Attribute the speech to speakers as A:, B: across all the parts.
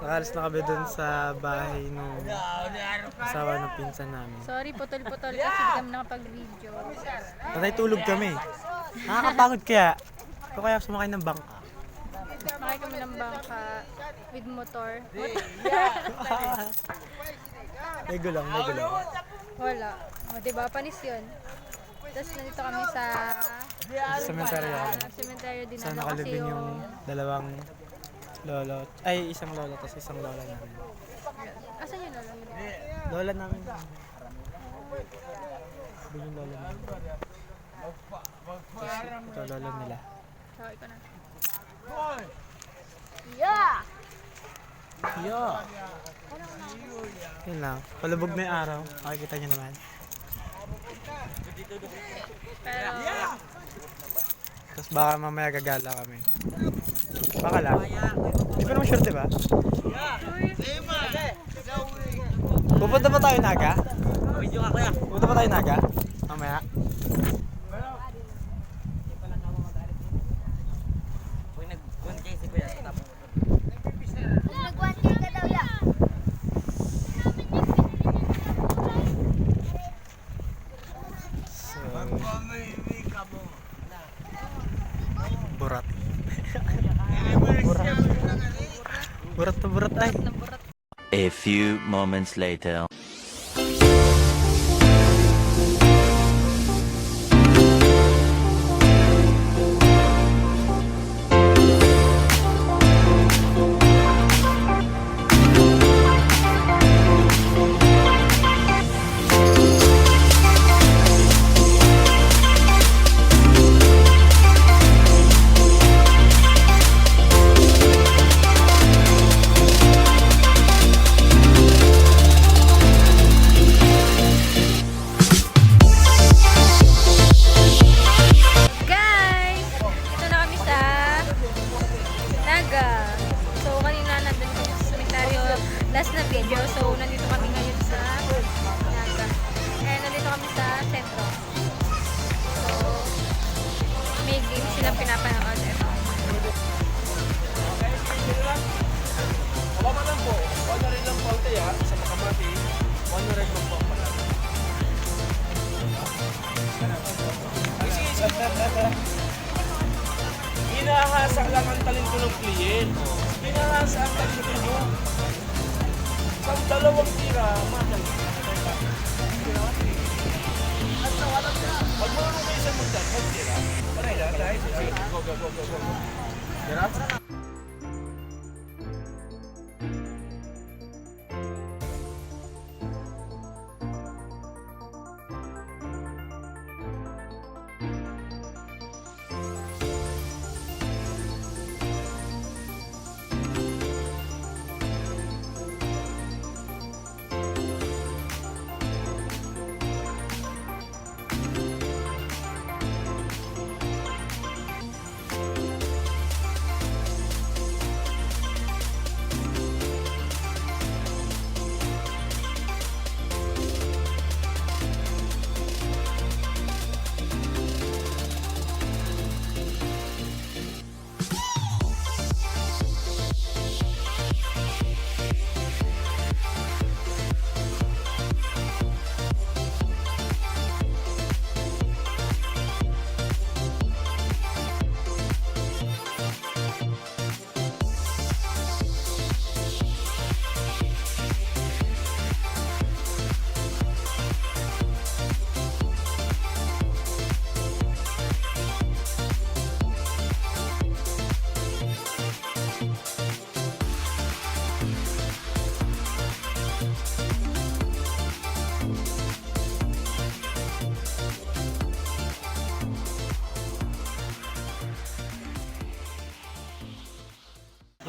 A: Nakalis na kami dun sa bahay nung asawa ng pinsan namin.
B: Sorry, putol-putol kasi hindi kami nakapag-video.
A: Patay tulog kami. Nakakapagod kaya. Ikaw kaya sumakay ng bangka.
B: Makay kami ng bangka with motor.
A: May gulang, may gulang.
B: Wala. O, diba? Panis yun. Tapos nandito kami sa
A: Sementeryo.
B: cemetery din
A: Saan
B: ano, kasi
A: nakalibing yung dalawang lolo. Ay, isang lolo tapos isang lola namin.
B: Asan yung lolo mo?
A: Lola namin. Doon yung lola namin. Ito lola nila.
B: So, ikaw na. Yeah!
A: Yeah! Yun lang. Palubog na yung araw. Makikita nyo naman.
B: Pero,
A: Tapos baka mamaya gagala kami. Baka lang. Hindi ko naman sure, diba? Pupunta ba tayo Naga? Pupunta ba tayo Naga? Mamaya?
B: nag-1K ka daw ya.
A: So, burat. Burat na burat ay.
C: A few moments later.
B: Guys! Ito na kami sa Naga. So, kanina nandun kami sa cemetery last na video. So, nandito kami ngayon sa Naga. And nandito kami sa sentro. So, may game silang pinapanood. Ito.
D: Wala lang po. Wala rin lang po ya sa Makamati. Wala rin lang po pala. Inahasa lang ang talento ng kliyent. Inahasa ang talento nyo. Sa dalawang tira, mahal. Pag marunong kayo sa magdan, mag-tira. Paray lang, dahil sa go, go, go, go, go. Tira?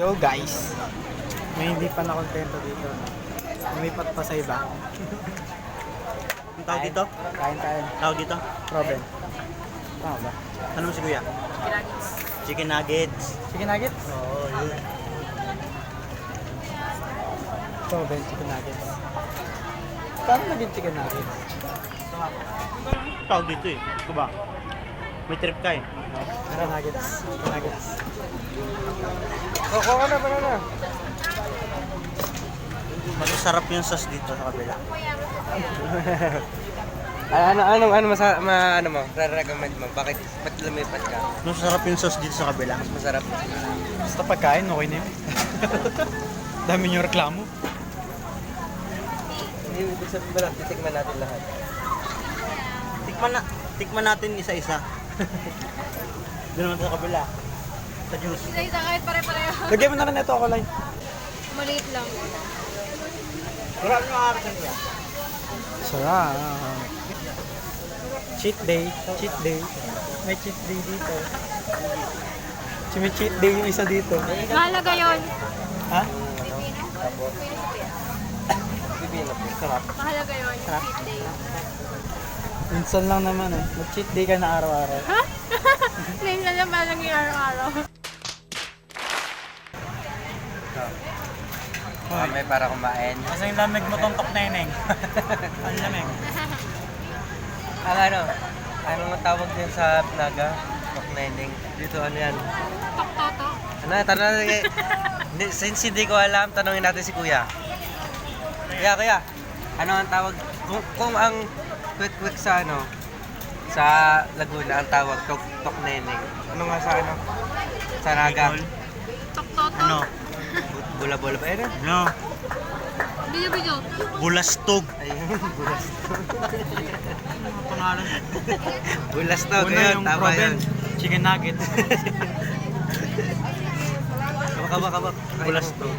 A: Yo guys, may hindi pa nakontento dito. Lumipat pa sa iba.
D: Ang tawag dito?
A: Kain tayo.
D: Tawag dito?
A: Robin. Tama ba?
D: Ano mo si Kuya? Chicken nuggets.
A: Chicken nuggets?
D: Oo, yun.
A: Robin, chicken nuggets. Paano naging chicken nuggets?
D: Tawag dito eh. Ito ba? May trip ka eh.
A: Chicken nuggets. Chicken nuggets. Kuha ka na, banana.
E: Masarap yung sauce dito sa kabila.
F: Ano mo? Re-recommend mo? Bakit? Ba't lumipat ka?
E: Masarap yung sauce dito sa kabila.
F: Mas masarap.
A: Basta pagkain, okay na yun. Dami nyo reklamo.
F: Hindi, ibig sabihin ba lang, titikman natin lahat.
E: Tikman natin isa-isa. Doon naman sa kabila. Sa juice.
B: Isa-isa kahit pare-pareho.
A: Lagyan mo na rin ito ako, Lai.
B: Maliit lang.
E: Marami yung arasan niya.
A: Sarap. Cheat day. Cheat day. May cheat day dito. May cheat day yung isa dito.
B: Mahalaga yun.
A: Ha?
F: Bibino po.
A: Sarap.
B: Mahalaga yun. Cheat day.
A: Minsan lang naman eh. Mag-cheat day ka na araw-araw.
B: Ha? Ngayon na lang parang yung araw-araw.
F: May para kumain.
A: Kasi yung lamig mo tong tok neneng. Ang lamig.
F: Ano nga tawag din sa Naga? Tokneneng. Dito ano yan?
B: Tok-toto.
F: Tanong natin since hindi ko alam, tanongin natin si Kuya. Kuya, ano ang tawag? Kung ang quick sa sa Laguna, ang tawag Tokneneng. Ano nga sa Sa Naga?
B: Tok-toto.
E: Ano?
F: Bula-bula ba yun?
E: No.
B: Video-video.
E: Bulastog.
F: Ayun, bulastog.
A: Pangalan.
F: Bulastog,
A: Una
F: ayun,
A: yung
F: tama yun.
A: province. Chicken nuggets.
F: Kabak.
E: Bulastog.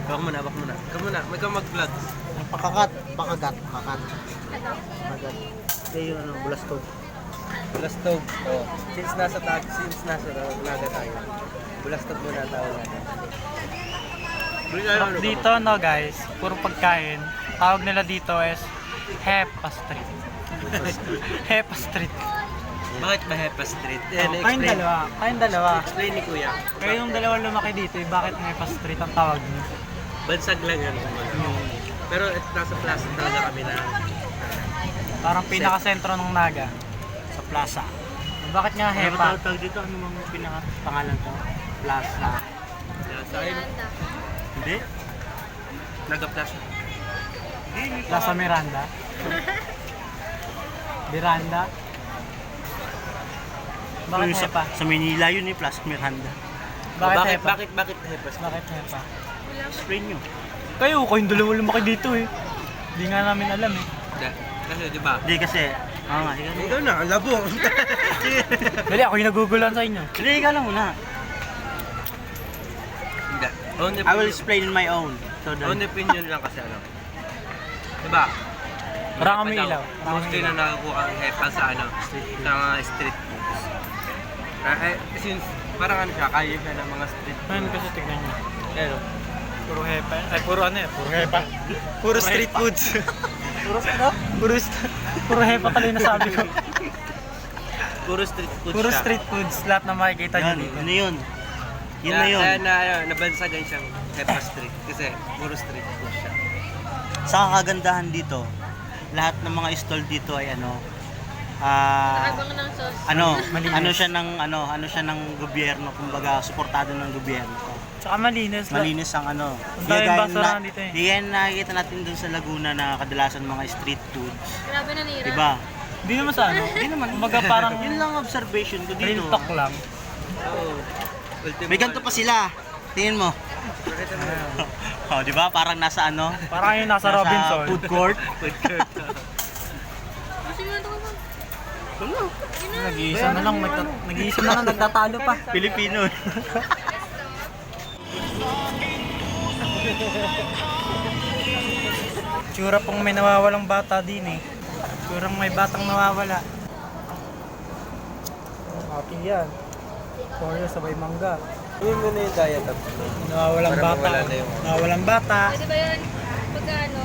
F: Bak muna. Ikaw muna, may kang mag-vlog.
E: Pakagat.
B: Ano?
E: Ito yung bulastog.
F: Bulastog. Oh. Since nasa Naga tayo. Bulastog muna ang tawag natin.
A: Sarap dito no guys, puro pagkain. Tawag nila dito is Hepa Street. Hepa Street.
F: Bakit ba Hepa Street?
A: Kayong dalawa.
F: Explain ni Kuya.
A: Kayong dalawa lumaki dito, bakit Hepa Street ang tawag niyo?
F: Bansag lang yan. Pero nasa plaza talaga kami na.
A: Parang pinaka-sentro ng Naga.
E: Sa plaza.
A: Bakit nga
E: Ano
A: Hepa?
E: tawag dito? Ano mang pinaka-pangalan to? Plaza.
B: Miranda.
E: Hindi?
F: Naga-plaza.
A: Plaza Miranda. Miranda. Bakit
E: Yung
A: Hepa?
E: Sa Manila yun eh, Plaza Miranda.
A: Bakit Hepa?
F: Bakit Hepa Street?
A: Bakit Hepa?
E: Explain nyo.
A: Kayong dalawa lumaki dito eh. Hindi nga namin alam eh.
F: Kasi di ba?
E: Hindi kasi, nga,
F: Ikaw na, ang labo.
A: Dali, ako yung nagugulan sa inyo.
E: Hindi, ikaw lang muna.
F: Hindi.
E: I will explain in my own. So,
F: Own opinion lang kasi Diba?
A: Parang kami
F: Daw,
A: ilaw.
F: Mostly na nakakuha ang Hepa sa sa mga street foods. Since parang siya, kaya siya ng mga street
A: Ngayon
F: foods.
A: kasi tignan nyo.
F: Pero,
A: Puro Hepa. Ay, puro ano eh. Puro Hepa. Puro street foods. Puro Hepa pala yung nasabi ko.
F: puro street foods
A: Puro
F: siya.
A: street foods. Lahat na makikita nyo
E: Yan,
A: dito.
E: yun na yun. Yun na yun.
F: Kaya nabansagan siyang Hepa Street. Kasi puro street food siya.
E: Sa kagandahan dito, lahat ng mga stall dito ay
B: Nakabang ng sauce.
E: ano siya ng gobyerno, kumbaga suportado ng gobyerno.
A: Tsaka malinis.
E: Malinis ang
A: Ang daming basurahan dito eh.
E: Di yan nakikita natin dun sa Laguna na kadalasan mga street foods.
B: Grabe na nira.
E: Diba?
A: Hindi naman sa ano.
E: Hindi naman.
A: Kumbaga parang
E: Yun lang observation ko dito.
A: real talk lang.
F: Oo.
E: May ganito pa sila. Tingin mo. Oh, di ba? Parang nasa ano?
A: Parang yung nasa Robinson.
E: food court.
B: Gusto nyo na ito kayo?
A: Nag-iisa na lang. Nag-iisa na lang. Nagtatalo pa.
E: Pilipino.
A: Tsura pong may nawawalang bata din eh. Tsurang may batang nawawala. Aking yan. Sorry, sabay mangga.
F: Gawin mo na yung diet up.
A: Nawawalang
F: Para
A: bata.
F: mawala na yung-
A: Nawawalang bata.
B: Pwede ba yun? Pagka ano?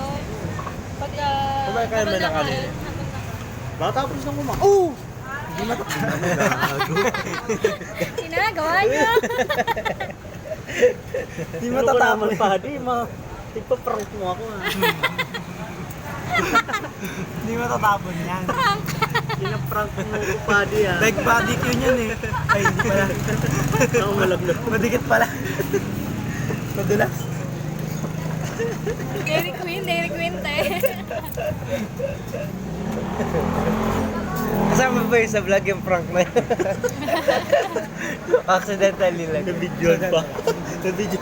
B: Pagka...
F: Kumakain mo ng kanin.
E: Matapos nang kumain. Oh!
B: Ginagawa niyo.
A: Hindi matatapon.
E: Padi, tigpa-prank mo ako.
A: Hindi matatapon yan.
E: Pinaprank mo ko, Padi ah.
A: Like body ko yun eh. Ay, hindi pala.
E: Ako malaglag.
A: Madikit pala. Madulas.
B: Dairy Queen, te.
F: Kasama ba yun sa vlog yung prank na yun? Accidentally lang.
E: Na-video pa. Na-video.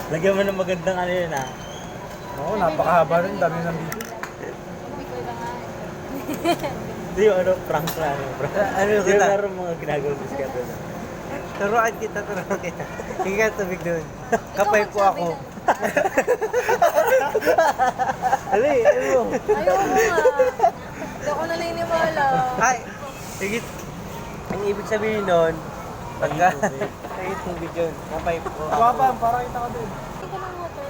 E: Lagyan mo ng magandang ano yun ah.
A: Oo, napakahaba rin. Dami ng video.
E: Hindi yung ano, prank na ano.
F: Ano
E: Yung
F: kita?
E: laro mga ginagawa sa schedule.
F: Turuan kita. Hindi ka tubig doon. Kapay po ako.
E: Ali, ano?
B: Ayoko nga. Hindi ako naniniwala.
F: Ay, higit. Ang ibig sabihin nun, pagka... Higit tubig yun. Kapay po ako.
A: Wapang, para kita ka din.
B: Hindi ka ng water.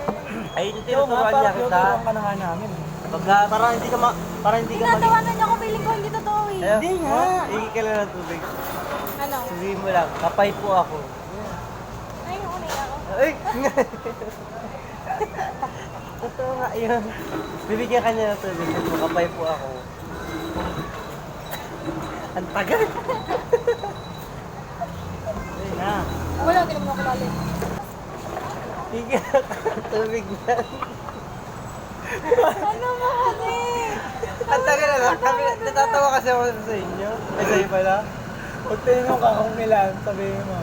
F: Ay, tinuturuan niya kita.
A: ka na nga namin.
F: Pagka, para hindi ka
B: Tinatawanan niyo ako, feeling ko hindi totoo eh.
F: Hindi nga. Higit ka lang ng tubig.
B: Ano?
F: Sabihin mo lang, kapay po ako.
B: Ay, ako na ako.
F: Ay! Totoo nga yun. Bibigyan ka niya ng tubig. Sabi mo, kapay po ako. Ang tagal. Ayun na.
B: Wala, hindi naman ako lalim.
F: Bigyan ka ng tubig na.
B: Ano mo kasi?
F: Ang tagal na lang. Kami, natatawa kasi ako sa inyo. Ay, sa'yo pala.
A: Pag tinanong ka kung ilan, sabihin mo.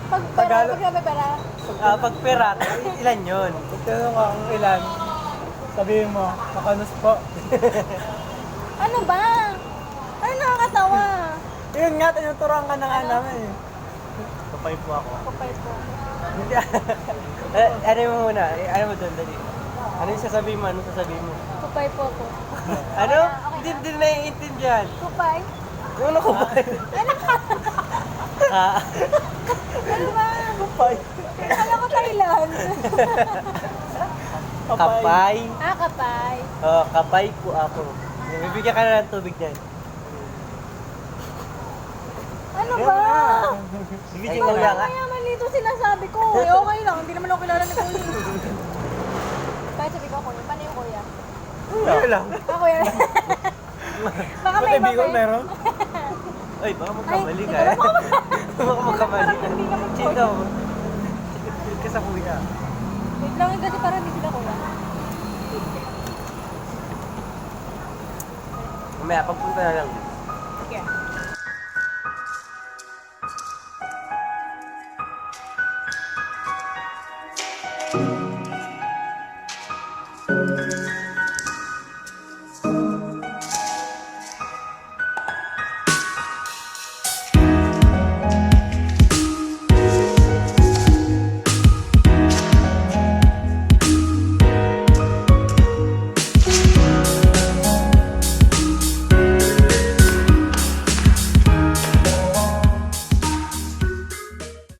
B: Pag sabi pera.
F: Pag perat, ilan yun?
A: Pag tinanong ka kung ilan, sabihin mo, makanus po.
B: Ano ba? Ano nakakatawa?
A: Yun nga, tinuturuan ka na nga namin eh.
F: Kapay po ako.
B: Kapay po.
F: Hindi. Ano mo muna? Ano mo doon, dali. Ano yung sasabihin mo? Ano sasabihin mo?
B: Kapay po ako.
F: Ano? Hindi naiintindihan.
B: Kapay?
F: Ano ko ba?
B: Ano ba?
A: Kapay.
B: Kala ko Thailand.
F: Kapay.
B: Kapay.
F: Oh, kapay po ako. Bibigyan ka na ng tubig dyan.
B: Ano ba?
F: Bibigyan ka na.
B: Kaya mali ito sinasabi ko. Eh, okay lang. Hindi naman ako kilala ni Kuya. Kahit sabi ko Kuya. Paano yung Kuya?
F: Ano lang?
B: Kuya. Baka may iba
A: Bicol
B: pa eh.
A: meron?
F: Ay, baka magkamali ka.
B: Ay,
F: Baka magkamali ka.
B: Parang hindi naman po.
F: Chito. Chito ka sa kuya.
B: Wait lang kasi parang hindi sila Kuya.
F: Mamaya, pagpunta na lang.
B: Sige.